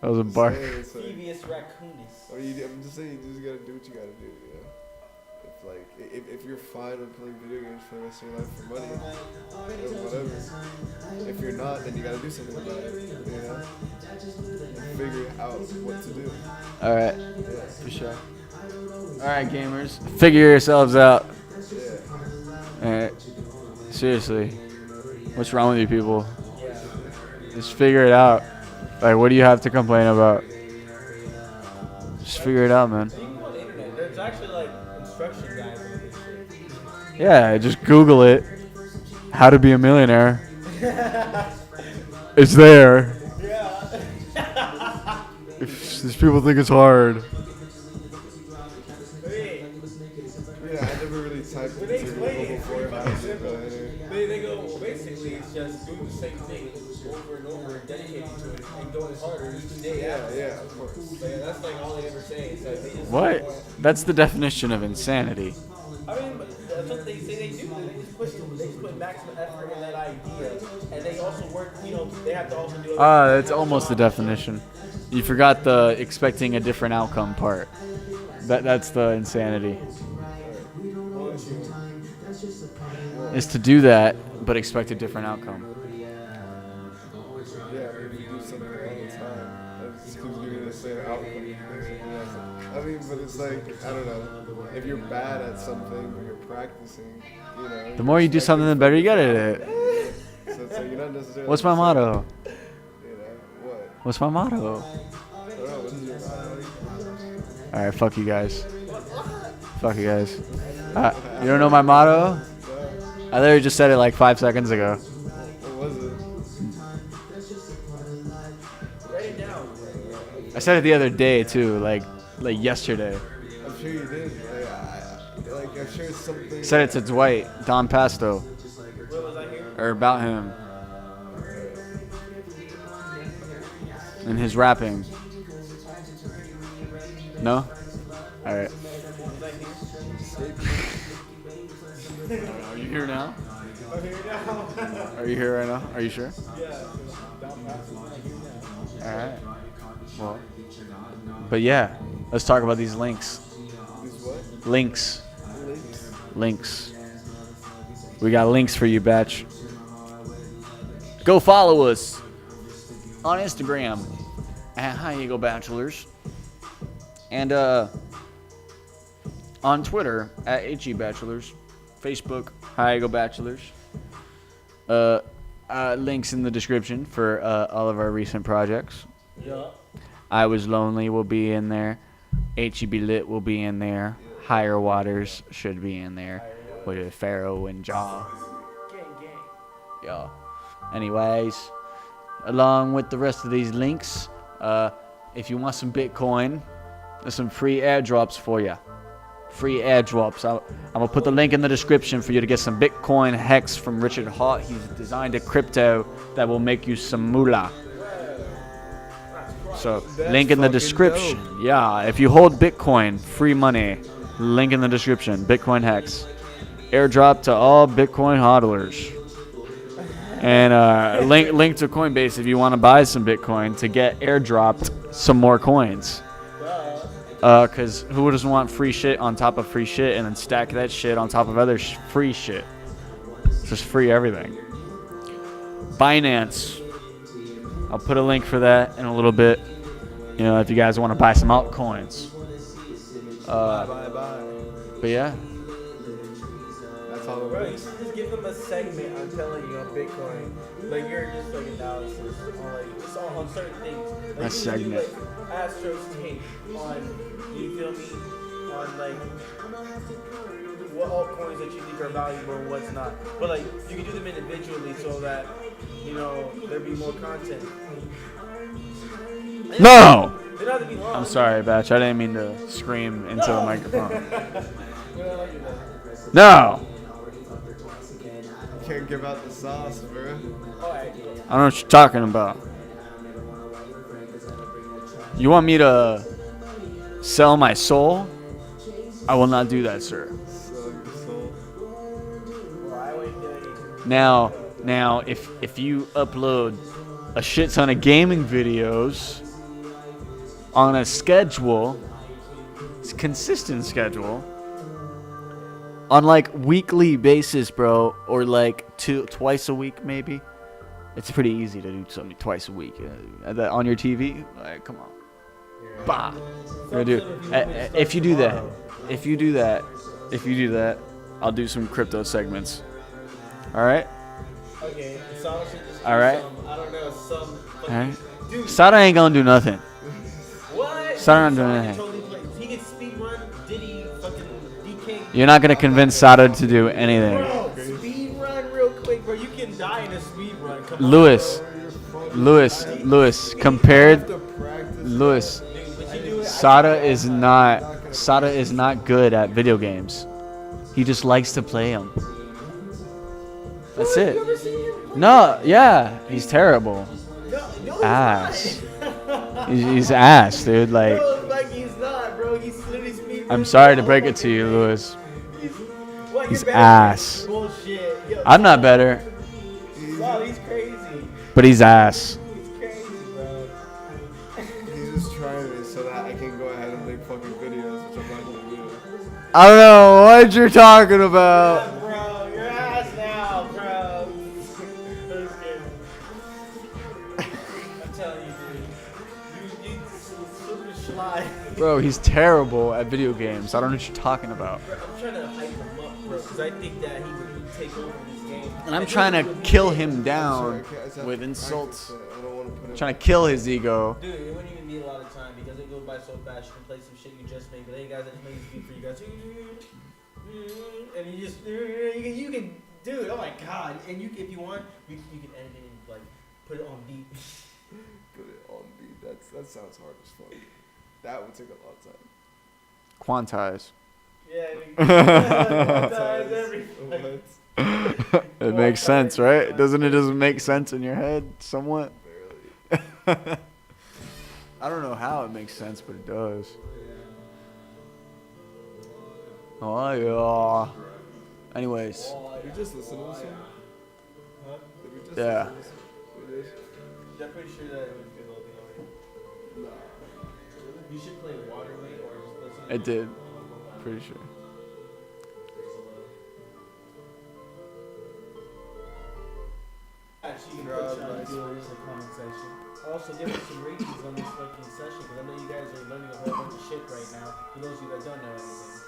That was a bark. It's like, Devious raccoonus. I'm just saying, you just gotta do what you gotta do, you know. If you're fine with playing video games for the rest of your life for money, you know, whatever. If you're not, then you gotta do something about it, you know. And figure out what to do. All right. Yeah. For sure. All right, gamers. Figure yourselves out. Yeah. All right. Seriously. What's wrong with you people? Just figure it out. Like, what do you have to complain about? Just figure it out, man. You can go on the internet. There's actually like instruction guides on this shit. Yeah, just Google it. How to be a millionaire. It's there. Yeah. If these people think it's hard. Yeah, I never really typed When they into explain Google it, it's before. pretty How fucking to do simple. it. They go, well, basically, it's just doing the same thing over and over and dedicating to it and going harder each day Yeah, after. yeah, of course. So, yeah, that's like all they ever say. It's like they just What? That's the definition of insanity. I mean, but that's what they say they do. They just put maximum effort in that idea, and they also work. You know, they have to also do. That's almost the definition. You forgot the expecting a different outcome part. That's the insanity. Is to do that, but expect a different outcome. Yeah, maybe you do something all the time. That just keeps giving you the same outcome. I mean, but it's like, I don't know. If you're bad at something or you're practicing, you know. The more you do something, the better you get at it. So it's like you're not necessarily. What's my motto? You know, what? What's my motto? I don't know, what is your motto? Alright, fuck you guys. Fuck you guys. You don't know my motto? I literally just said it like 5 seconds ago. What was it? Write it down. I said it the other day too, like yesterday. I'm sure you did. Like I'm sure it's something. I said it to Dwight, Don Pasto, What was I here? or about him. And his rapping. No? Alright. Are you here now? I'm here now. Are you here right now? Are you sure? Yeah. Down past is like here now. Alright. Well. But yeah, let's talk about these links. Is what? Links. Links. We got links for you, Batch. Go follow us on Instagram at High Eagle Bachelors. And on Twitter at HE Bachelors. Facebook, High Eagle Bachelors. Links in the description for all of our recent projects. Yeah. I Was Lonely will be in there. HEB Lit will be in there. Higher Waters should be in there. With Pharaoh and Jaw. Gang, gang. Yeah. Anyways, along with the rest of these links, if you want some Bitcoin, there's some free airdrops for you. Free airdrops. I'm going to put the link in the description for you to get some Bitcoin hex from Richard Hart. He's designed a crypto that will make you some moolah. So, That's link in the fucking description. dope. Yeah, if you hold Bitcoin, free money. Link in the description. Bitcoin hex. Airdrop to all Bitcoin hodlers. And link to Coinbase if you want to buy some Bitcoin to get airdropped some more coins. Because who doesn't want free shit on top of free shit and then stack that shit on top of other free shit? Just free everything. Binance. I'll put a link for that in a little bit. You know, if you guys want to buy some altcoins. Bye. But yeah. That's all Bro, it you is. should just give them a segment, I'm telling you, on Bitcoin. Like, you're just like analysis on like just on certain things. Like, A you segment. Could do, like, Astro's take on, you feel me? On like what altcoins that you think are valuable and what's not. But like you can do them individually so that, you know, there'd be more content. No! They don't have to be long. I'm sorry, Batch. I didn't mean to scream into the microphone. No! Can't give out the sauce, bro. Alright. I don't know what you're talking about. You want me to sell my soul? I will not do that, sir. Sell your soul. Well, I wouldn't do it. Now, if you upload a shit ton of gaming videos on a schedule, it's a consistent schedule, on like weekly basis, bro, or like twice a week maybe, it's pretty easy to do something twice a week. On your TV, like, come on. Bah. If you do that, I'll do some crypto segments. All right. Okay, so should just do All right. some, I don't know, some All right. dude. Sada ain't gonna do nothing. What? Sada not doing Sada anything. totally plays. He can speed run Diddy fucking DK. You're not gonna convince Sada to do anything. Bro, speed run real quick, bro. You can die in a speed run. Come on, Lewis, bro. Lewis, compared, To practice. Lewis, Dude, but you do it. Sada is not good at video games. He just likes to play them. That's You it. ever seen him play? No, yeah, he's terrible. No, he's Ass. not. He's ass, dude. Like, Bro, like he's not, bro. He's literally speed I'm running sorry to all break it over to you, the Lewis. game. What, He's you're better? ass. Bullshit. Yo, I'm not better, wow, he's crazy. but he's ass. He's crazy, bro. He's just trying me so that I can go ahead and make fucking videos, which I'm not gonna do. I don't know what you're talking about. Yeah, bro, your ass now, bro. I'm just kidding. I'm telling you, dude. You super sly. Bro, he's terrible at video games. I don't know what you're talking about. Bro, I'm trying to hype him up, bro, because I think that he would take over this game. And I'm trying to kill him down with insults. I don't want to put it. Trying to kill his ego. Dude, it wouldn't even need a lot of time because it goes by so fast. You can play some shit you just made. But hey, guys, I just made this beat for you guys. And you just, you can, dude, oh my god. And you, if you want, you can edit it and like put it on beat. Put it on beat. That sounds hard as fuck. That would take a lot of time. Quantize. Yeah, you can everything. What? It makes sense, right? Doesn't it just make sense in your head somewhat? Barely. I don't know how it makes sense, but it does. Oh, yeah. Anyways. Did we just listen to this one? Huh? Did we just Yeah. listen to this one? We did? I'm pretty sure that it would be loading already. You should play Waterway or just listen to It did. Pretty sure. section. Also, give us some ratings on this fucking session because I know you guys are learning a whole bunch of shit right now. For those of you that don't know anything.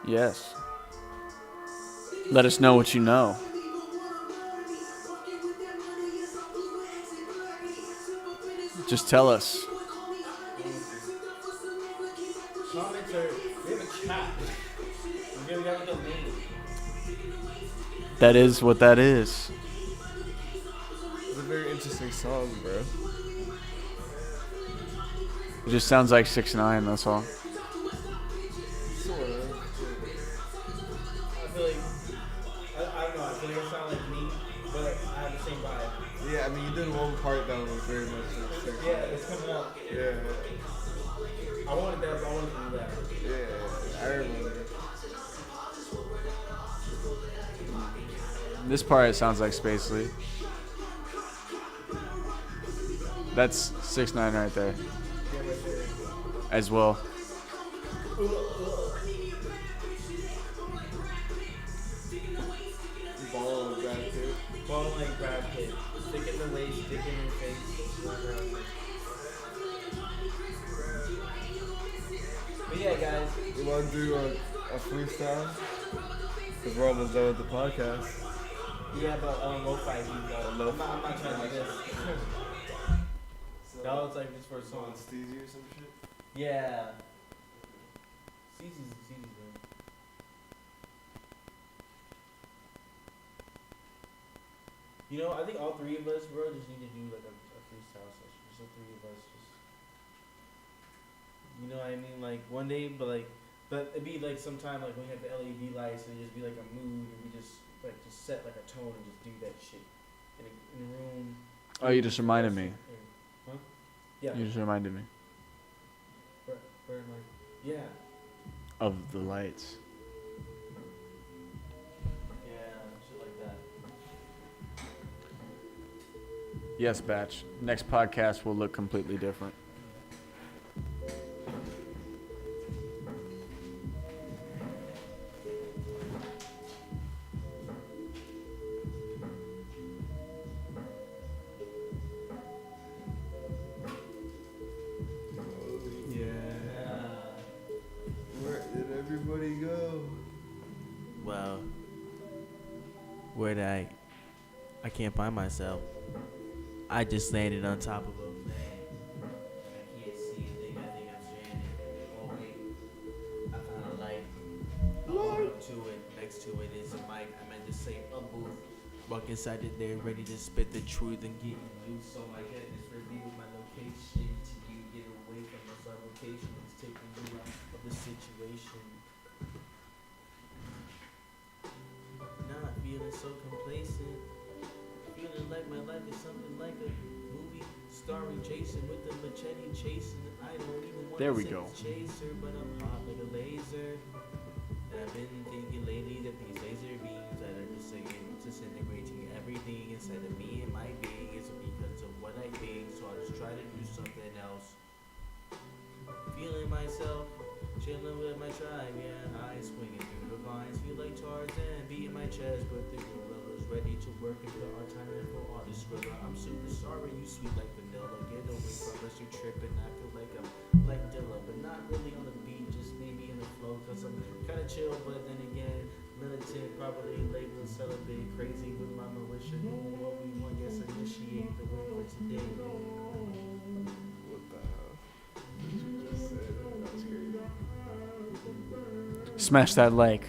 Yes. Let us know what you know. Just tell us. Comments are, we have a chat. We have a domain. That is what that is. It's a very interesting song, bro. It just sounds like 6ix9ine, that's all. Sort of. I feel like, I don't know, I feel like I sound like me, but I have the same vibe. Yeah, I mean, you did one part that was very much like Yeah, it's coming up. Yeah, I wanted that, but I wanted to do that. yeah, I remember. This part sounds like SPVCLEE. That's 6ix9ine right there. As well. Ball of that too. Falling like Brad Pitt. Stick in the waist, stick in your face. Whatever else. But yeah, guys. You want to do a freestyle? Because we're almost done with the podcast. Yeah, but lo-fi beat though. I'm not trying to do this. That was like just for a song. Steezy or some shit? Yeah. CZ's though. You know, I think all three of us, bro, just need to do like a freestyle session. Just the three of us, just. You know what I mean? Like one day, but it'd be like sometime like when we have the LED lights and it'd just be like a mood and we just set like a tone and just do that shit in a room. Oh, you just reminded me. Huh? Yeah. You just reminded me Where am I? Yeah. of the lights. Yeah, shit like that. Yes, Batch. Next podcast will look completely different. Where did everybody go? Well, where did I can't find myself. I just landed on top of a thing. I can't see anything. I think I'm stranded. Oh wait, I found a light. I walk up to it. Next to it is a mic. I meant to say a booth. Walk inside it there, ready to spit the truth and get you loose. So my head is revealed my location. Till you get away from this location. It's taking you out of the situation. Not feeling so complacent. Feeling like my life is something like a movie starring Jason with the machete chasing. I don't even want There to we say go. chaser, but I'm hot like a laser. And I've been thinking lately that these laser beams that are just saying disintegrating everything inside of me and my being is because of what I think. So I'll just try to do something else. Feeling myself, chilling with my tribe, yeah, high swinging through the vines. Feel like Tarzan, beating my chest, but the gorilla's ready to work and put our time in for all this thriller. I'm super sorry, you sweet like vanilla. Get away from us, you tripping. I feel like I'm like Dilla, but not really on the beat, just maybe in the flow. Cause I'm kinda chill, but then again, militant, probably labeled celibate, crazy with my militia. Doing what we want, yes, initiate the win for today. What the hell? You just said it. That was crazy. Smash that like.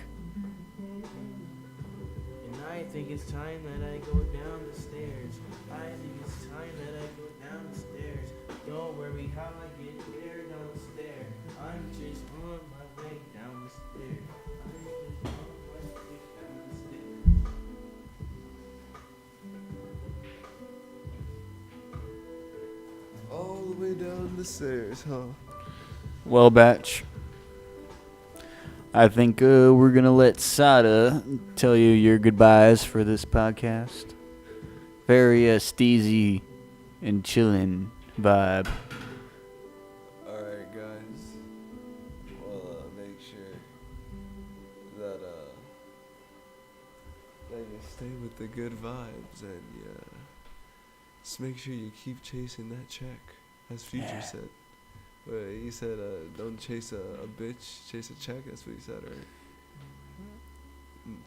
And I think it's time that I go down the stairs. I think it's time that I go down the stairs. Don't worry how I get there downstairs. I'm just on my way down the stairs. I'm just on my way down the stairs. All the way down the stairs, huh? Well, Batch. I think we're going to let Sada tell you your goodbyes for this podcast. Very steezy and chillin' vibe. Alright, guys. Well, make sure that you stay with the good vibes and you Just make sure you keep chasing that check, as Future said. Wait, he said, don't chase a bitch, chase a check. That's what he said, right?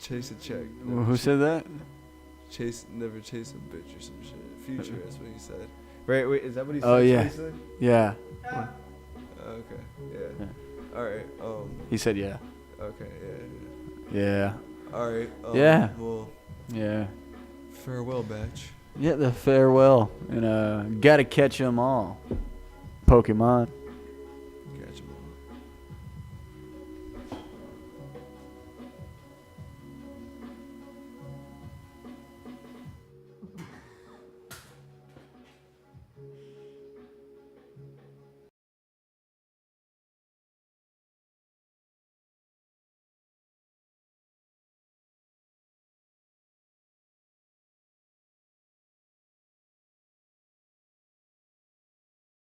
Chase a check. Who said that? Never chase a bitch or some shit. Future, that's what he said. Right, wait, is that what he said? Oh, yeah. What he said? Yeah. Okay, yeah. Alright, He said yeah. okay, Yeah. Alright, Yeah. well, Yeah. farewell, batch. Yeah, the farewell. And gotta catch 'em all. Pokemon.